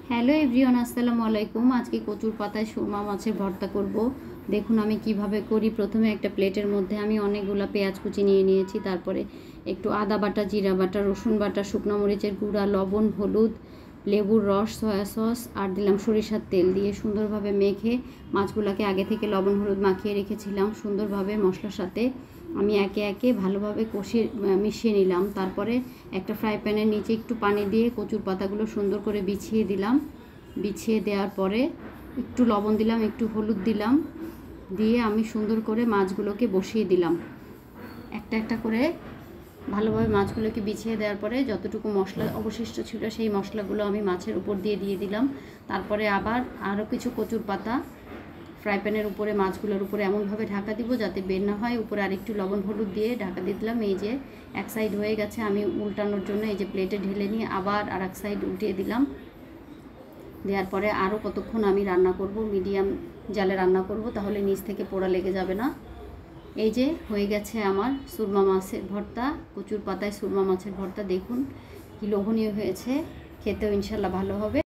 Hello everyone, আসসালামু আলাইকুম। আজকে কচুর পাতায় সুরমা মাছের ভর্তা করব। দেখুন আমি কিভাবে করি। প্রথমে একটা প্লেটের মধ্যে আমি অনেকগুলো পেঁয়াজ কুচি নিয়ে নিয়েছি, তারপরে একটু আদা বাটা, জিরা বাটা, রসুন বাটা, শুকনো মরিচের গুঁড়া, লবণ, হলুদ, লেবুর রস, সয়া সস আর দিলাম সরিষার তেল দিয়ে সুন্দরভাবে মেখে মাছগুলোকে আগে থেকে লবণ হলুদ মাখিয়ে রেখেছিলাম। সুন্দরভাবে মশলার সাথে আমি একে একে ভালোভাবে কষিয়ে মিশিয়ে নিলাম। তারপরে একটা ফ্রাই প্যানের নিচে একটু পানি দিয়ে কচুর পাতাগুলো সুন্দর করে বিছিয়ে দিলাম। বিছিয়ে দেওয়ার পরে একটু লবণ দিলাম, একটু হলুদ দিলাম, দিয়ে আমি সুন্দর করে মাছগুলোকে বসিয়ে দিলাম। একটা একটা করে ভালোভাবে মাছগুলোকে বিছিয়ে দেওয়ার পরে যতটুকু মশলা অবশিষ্ট ছিল সেই মশলাগুলো আমি মাছের উপর দিয়ে দিলাম। তারপরে আবার আরও কিছু কচুর পাতা ফ্রাই প্যানের উপরে মাছগুলোর উপরে এমনভাবে ঢাকা দিব যাতে বের না হয়। উপরে আরেকটু লবণ হলুদ দিয়ে ঢাকা দিয়ে দিলাম। এই যে এক সাইড হয়ে গেছে, আমি উল্টানোর জন্য এই যে প্লেটে ঢেলে নিয়ে আবার আর এক সাইড উল্টিয়ে দিলাম। দেওয়ার পরে আরও কতক্ষণ আমি রান্না করব, মিডিয়াম জালে রান্না করব, তাহলে নিচ থেকে পোড়া লেগে যাবে না। এই যে হয়ে গেছে আমার সুরমা মাছের ভর্তা, কচুর পাতায় সুরমা মাছের ভর্তা। দেখুন কি লোভনীয় হয়েছে, খেতেও ইনশাল্লাহ ভালো হবে।